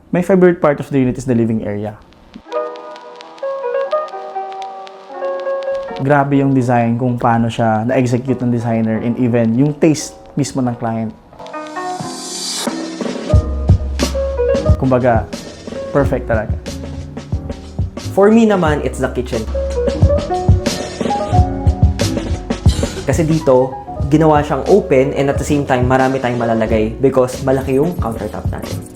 My favorite part of the unit is the living area. Grabe yung design kung paano siya na-execute ng designer and even yung taste mismo ng client. Kumbaga, perfect talaga. For me naman, it's the kitchen. Kasi dito, ginawa siyang open and at the same time, marami tayong malalagay because malaki yung countertop natin.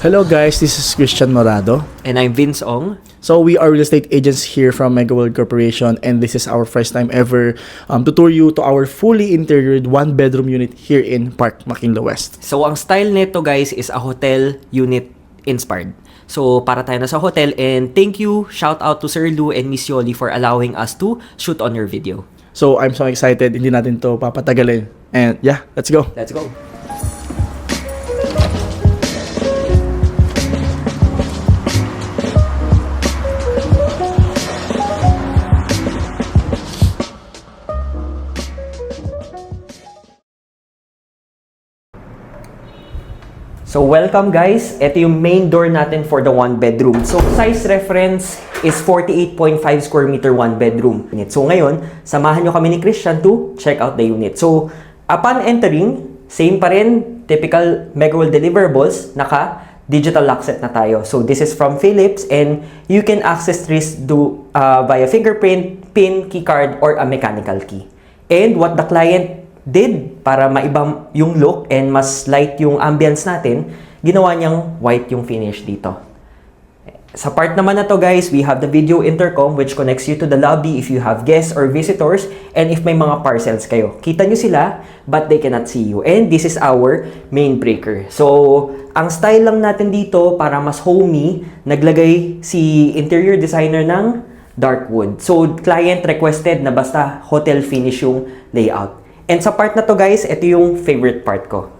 Hello guys, this is Christian Morado. And I'm Vince Ong. So we are real estate agents here from Mega World Corporation, and this is our first time ever to tour you to our fully interiored one-bedroom unit here in Park Makinlo West. So, ang style nito guys is a hotel unit inspired. So, para tayo na sa hotel and thank you, shout out to Sir Lou and Miss Yoli for allowing us to shoot on your video. So I'm so excited, hindi natin to papatagalin. And yeah, let's go. Let's go. So, welcome guys. Ito yung main door natin for the one bedroom. So, size reference is 48.5 square meter one bedroom unit. So, ngayon, samahan nyo kami ni Christian to check out the unit. So, upon entering, same pa rin, typical Mega World deliverables, naka digital lock set na tayo. So, this is from Philips and you can access this via fingerprint, PIN, keycard, or a mechanical key. And what the client did para maiba yung look and mas light yung ambience natin, ginawa niyang white yung finish dito. Sa part naman na to guys, we have the video intercom which connects you to the lobby if you have guests or visitors and if may mga parcels kayo. Kita nyo sila but they cannot see you. And this is our main breaker. So, ang style lang natin dito para mas homey, naglagay si interior designer ng dark wood. So, client requested na basta hotel finish yung layout. And sa part na to guys, ito yung favorite part ko.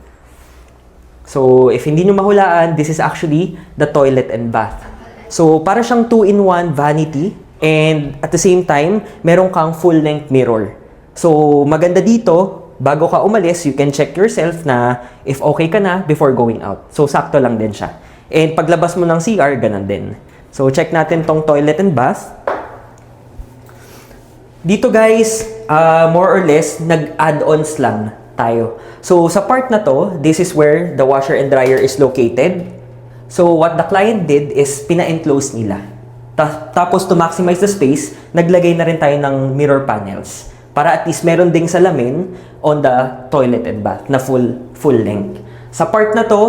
So, if hindi nyo mahulaan, this is actually the toilet and bath. So, para siyang 2-in-1 vanity and at the same time, meron kang full-length mirror. So, maganda dito, bago ka umalis, you can check yourself na if okay ka na before going out. So, sakto lang din siya. And paglabas mo ng CR, ganun din. So, check natin tong toilet and bath. Dito guys, more or less, nag-add-ons lang tayo. So, sa part na to, this is where the washer and dryer is located. So, what the client did is pina-enclose nila. Tapos, to maximize the space, naglagay na rin tayo ng mirror panels. Para at least meron ding salamin on the toilet and bath na full length. Sa part na to,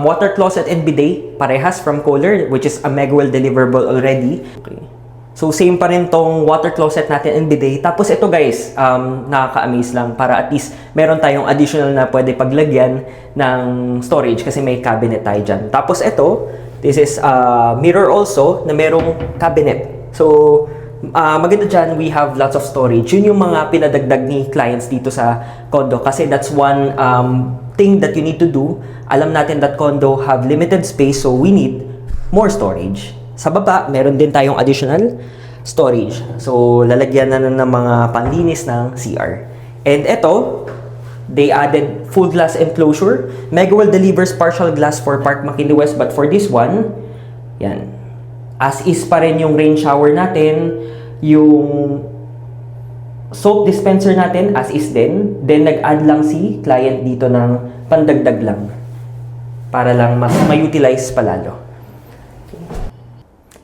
water closet and bidet, parehas from Kohler, which is a Mega World deliverable already. Okay. So, same pa rin tong water closet natin and bidet. Tapos ito guys, nakaka-amaze lang para at least meron tayong additional na pwede paglagyan ng storage kasi may cabinet tayo dyan. Tapos ito, this is mirror also na merong cabinet. So, maganda dyan, we have lots of storage. Yun yung mga pinadagdag ni clients dito sa condo kasi that's one thing that you need to do. Alam natin that condo have limited space so we need more storage. Sa baba, meron din tayong additional storage. So, lalagyan na ng mga panlinis ng CR. And ito, they added full glass enclosure. Mega World delivers partial glass for Park Makinlo West, but for this one, yan. As is pa rin yung rain shower natin, yung soap dispenser natin, as is din. Then, nag-add lang si client dito ng pandagdag lang. Para lang mas ma-utilize palalo.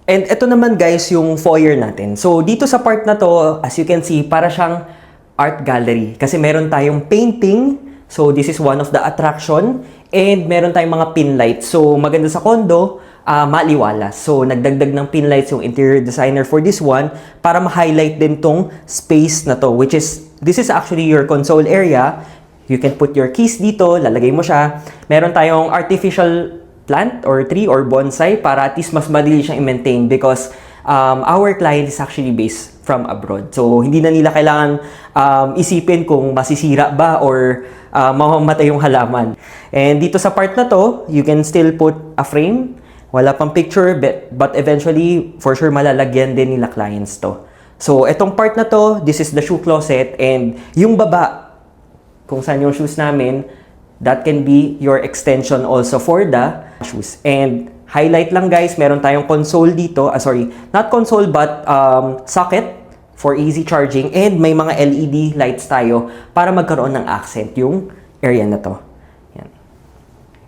And ito naman guys yung foyer natin. So dito sa part na to, as you can see, para siyang art gallery. Kasi meron tayong painting. So this is one of the attraction. And meron tayong mga pin lights. So maganda sa condo, maliwalas. So nagdagdag ng pin lights yung interior designer for this one para ma-highlight din tong space na to. Which is, this is actually your console area. You can put your keys dito, lalagay mo siya. Meron tayong artificial plant or tree or bonsai para at least mas madali siyang i-maintain because our client is actually based from abroad. So, hindi na nila kailangan isipin kung masisira ba or mamamatay yung halaman. And dito sa part na to, you can still put a frame. Wala pang picture, but eventually, for sure, malalagyan din nila clients to. So, etong part na to, this is the shoe closet, and yung baba, kung saan yung shoes namin, that can be your extension also for the shoes. And highlight lang guys, meron tayong console dito, not console but socket for easy charging, and may mga LED lights tayo para magkaroon ng accent yung area na to. Yan.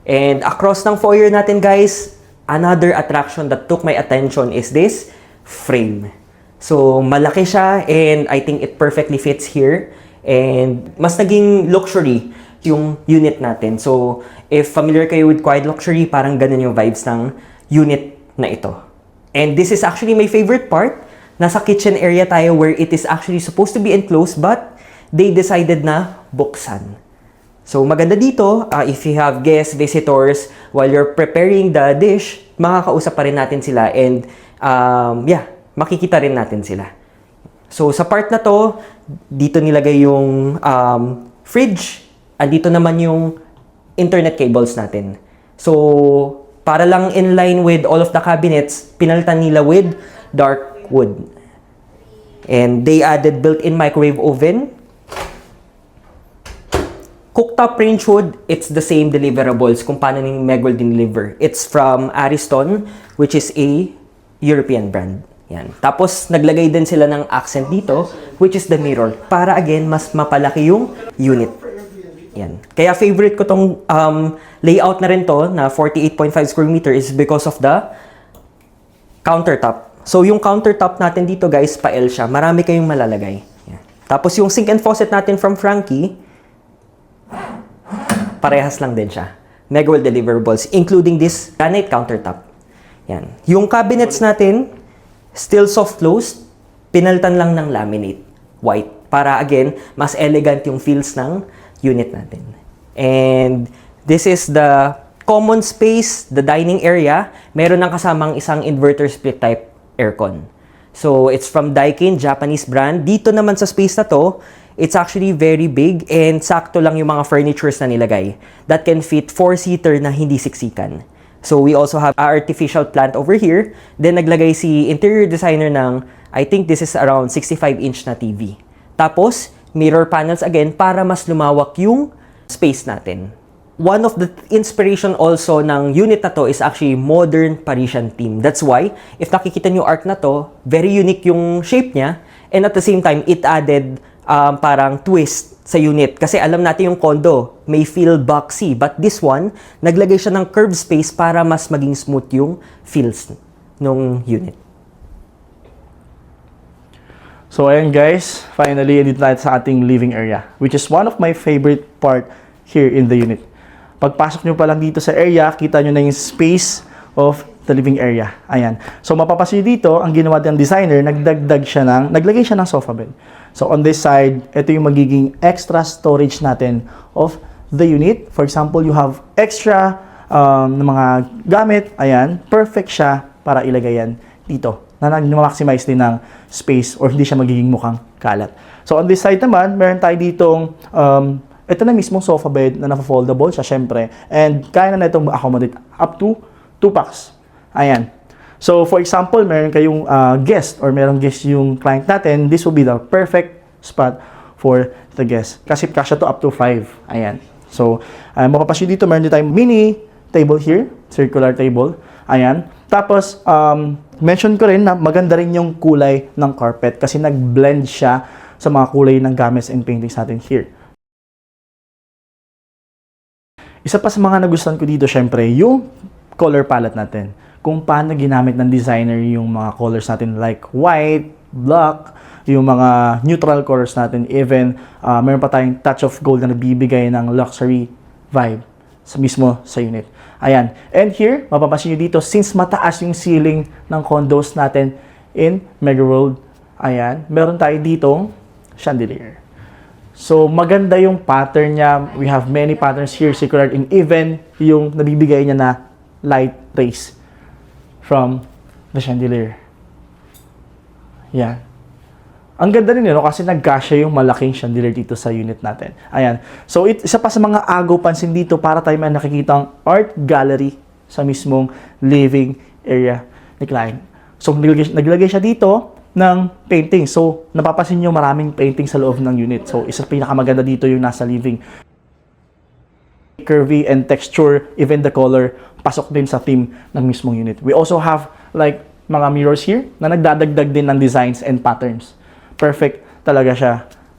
And across ng foyer natin guys, another attraction that took my attention is this frame. So, malaki siya and I think it perfectly fits here. And mas naging luxury yung unit natin. So, if familiar kayo with quiet luxury, parang ganun yung vibes ng unit na ito. And this is actually my favorite part. Nasa kitchen area tayo where it is actually supposed to be enclosed but they decided na buksan. So, maganda dito, if you have guests, visitors, while you're preparing the dish, makakausap pa rin natin sila and makikita rin natin sila. So, sa part na to, dito nilagay yung fridge, andito naman yung internet cables natin. So, para lang in line with all of the cabinets, pinalitan nila with dark wood. And they added built-in microwave oven. Cooktop range hood, it's the same deliverables kung paano ni Megwell dineliver. It's from Ariston, which is a European brand. Yan. Tapos, naglagay din sila ng accent dito, which is the mirror. Para again, mas mapalaki yung unit. Yan. Kaya favorite ko tong layout na rin to, na 48.5 square meter, is because of the countertop. So, yung countertop natin dito, guys, pa-L siya. Marami kayong malalagay. Yan. Tapos, yung sink and faucet natin from Frankie, parehas lang din siya. Megwell deliverables, including this granite countertop. Yan. Yung cabinets natin, still soft closed, pinalitan lang ng laminate, white. Para again, mas elegant yung feels ng unit natin. And this is the common space, the dining area. Meron ng kasamang isang inverter split type aircon. So, it's from Daikin, Japanese brand. Dito naman sa space na to, it's actually very big and sakto lang yung mga furnitures na nilagay. That can fit 4-seater na hindi siksikan. So, we also have our artificial plant over here. Then, naglagay si interior designer ng, I think this is around 65-inch na TV. Tapos, mirror panels again para mas lumawak yung space natin. One of the inspiration also ng unit na to is actually modern Parisian theme. That's why, if nakikita nyo arc na to, very unique yung shape niya. And at the same time, it added parang twist sa unit. Kasi alam natin yung condo may feel boxy. But this one, naglagay siya ng curved space para mas maging smooth yung feels nung unit. So ayan guys, finally dito tayo sa ating living area, which is one of my favorite part here in the unit. Pagpasok nyo pa lang dito sa area, kita nyo na yung space of the living area. Ayan. So mapapansin nyo dito, ang ginawa ng designer, naglagay siya ng sofa bed. So on this side, ito yung magiging extra storage natin of the unit. For example, you have extra na mga gamit. Ayan, perfect siya para ilagay yan dito. Na nag-maximize din ng space or hindi siya magiging mukhang kalat. So on this side naman, meron tayo ditong ito na mismong sofa bed na na-foldable siya syempre. And kaya na itong accommodate up to 2 packs. Ayan. So, for example, meron kayong guest or merong guest yung client natin, this will be the perfect spot for the guest. Kasi kasya to up to 5. Ayan. So, mapapansin dito, meron din tayong mini table here, circular table. Ayan. Tapos, mention ko rin na maganda rin yung kulay ng carpet kasi nag-blend siya sa mga kulay ng gamits and paintings natin here. Isa pa sa mga nagustuhan ko dito, syempre, yung color palette natin. Kung paano ginamit ng designer yung mga colors natin like white, black, yung mga neutral colors natin. Even, meron pa tayong touch of gold na nabibigay ng luxury vibe mismo sa unit. Ayan. And here, mapapansin nyo dito, since mataas yung ceiling ng condos natin in Megaworld, ayan, meron tayo ditong chandelier. So, maganda yung pattern niya. We have many patterns here, circular, and even yung nabibigay niya na light rays from the chandelier. Yan. Ang ganda rin yun, kasi nagkasya yung malaking chandelier dito sa unit natin. Ayan. So, isa pa sa mga agaw pansin dito para tayo may nakikitang art gallery sa mismong living area ni client. So, naglagay siya dito ng painting. So, napapansin nyo maraming painting sa loob ng unit. So, isa pinakamaganda dito yung nasa living. Curvy and texture, even the color, pasok din sa theme ng mismong unit. We also have like mga mirrors here na nagdadagdag din ng designs and patterns. Perfect talaga siya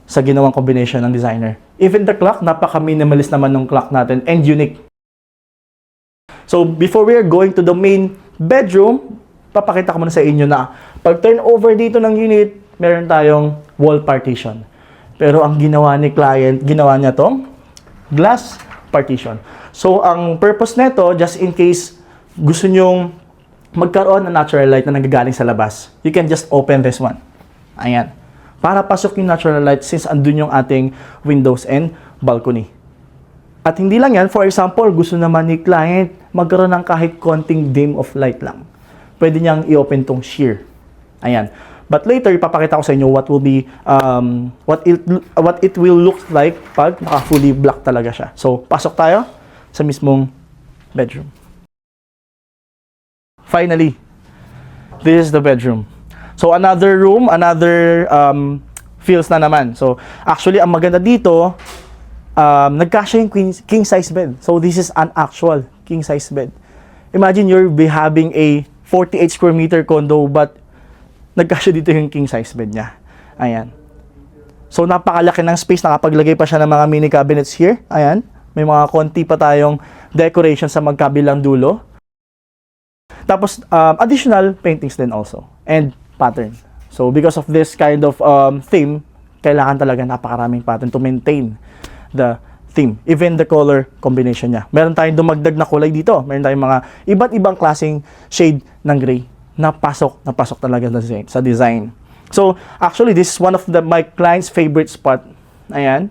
sa ginawang combination ng designer. Even the clock, napaka-minimalist naman ng clock natin and unique. So, before we are going to the main bedroom, papakita ko muna sa inyo na pag turn over dito ng unit, meron tayong wall partition. Pero ang ginawa ni client, ginawa niya tong glass partition. So, ang purpose nito, just in case gusto nyong magkaroon ng natural light na nagagaling sa labas, you can just open this one. Ayan. Para pasok yung natural light since andun yung ating windows and balcony. At hindi lang yan, for example, gusto naman ni client magkaroon ng kahit konting dim of light lang. Pwede niyang i-open tong sheer. Ayan. But later, ipapakita ko sa inyo what will be, what it will look like pag naka-fully black talaga siya. So, pasok tayo sa mismong bedroom. Finally, this is the bedroom. So, another room, another feels na naman. So, actually, ang maganda dito, nagkasya yung king size bed. So, this is an actual king size bed. Imagine you're be having a 48 square meter condo but nagkasya dito yung king size bed niya. Ayan. So, napakalaki ng space. Nakapaglagay pa siya ng mga mini cabinets here. Ayan. May mga konti pa tayong decoration sa magkabilang dulo. Tapos, additional paintings din also. And pattern. So, because of this kind of theme, kailangan talaga napakaraming pattern to maintain the theme. Even the color combination niya. Meron tayong dumagdag na kulay dito. Meron tayong mga iba't ibang klaseng shade ng gray. Napasok talaga sa design. So, actually, this is one of my client's favorite spot. Ayan.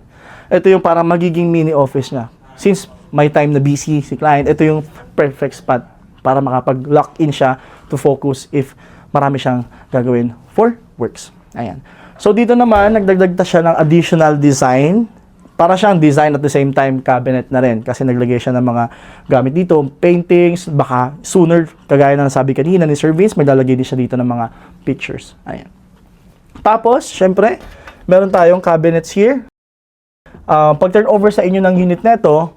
Ito yung parang magiging mini office niya. Since may time na busy si client, ito yung perfect spot para makapag-lock in siya to focus if marami siyang gagawin for works. Ayan. So, dito naman, nagdagdag ta siya ng additional design. Para siyang design at the same time cabinet na rin kasi naglagay siya ng mga gamit dito, paintings, baka sooner, kagaya na nasabi kanina ni Sir Vince, maglalagay din siya dito ng mga pictures. Ayan. Tapos, syempre, meron tayong cabinets here. Pag turn over sa inyo ng unit neto,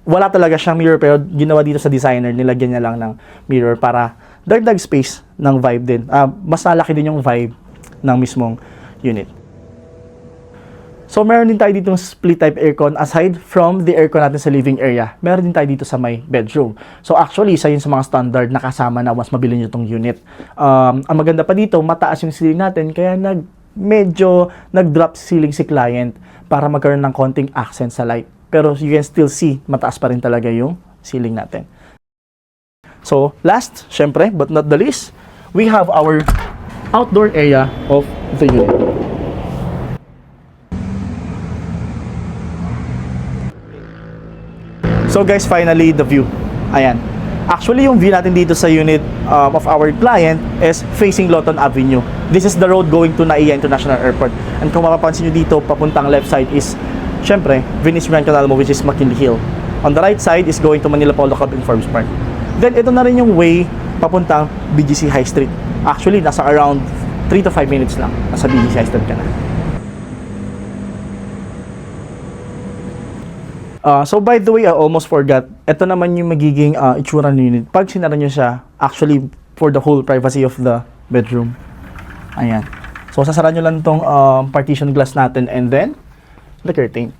wala talaga siyang mirror pero ginawa dito sa designer, nilagyan niya lang ng mirror para dagdag space ng vibe din. Mas nalaki din yung vibe ng mismong unit. So, meron din tayo ditong split type aircon aside from the aircon natin sa living area. Meron din tayo dito sa may bedroom. So, actually, isa yun sa mga standard na kasama na mas mabili nyo itong unit. Ang maganda pa dito, mataas yung ceiling natin, kaya medyo nag-drop ceiling si client para magkaroon ng konting accent sa light. Pero you can still see, mataas pa rin talaga yung ceiling natin. So, last, syempre, but not the least, we have our outdoor area of the unit. So guys, finally, the view. Ayan. Actually, yung view natin dito sa unit of our client is facing Lawton Avenue. This is the road going to Naiya International Airport. And kung mapapansin nyo dito, papuntang left side is, syempre, Venice Grand Canal mo, which is McKinley Hill. On the right side is going to Manila Polo Club and Forbes Park. Then, ito na rin yung way papuntang BGC High Street. Actually, nasa around 3 to 5 minutes lang. Nasa BGC High Street ka na. So by the way, I almost forgot. Ito naman yung magiging itsura ng unit. Pag sinara nyo siya, actually for the whole privacy of the bedroom. Ayan. So sasara nyo lang tong partition glass natin and then the curtain.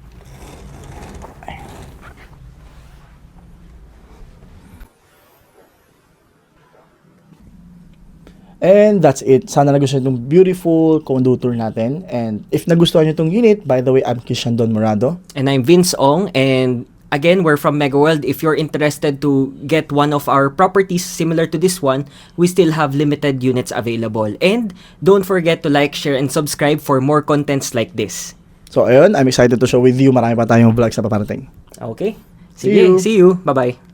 And that's it. Sana nagustuhan itong beautiful condo tour natin. And if nagustuhan nyo itong unit, by the way, I'm Christian Don Morado. And I'm Vince Ong, and again, we're from Mega World. If you're interested to get one of our properties similar to this one, we still have limited units available. And don't forget to like, share, and subscribe for more contents like this. So ayun, I'm excited to show with you. Marami pa tayong vlogs na paparating. Okay? See you. See you. Bye-bye.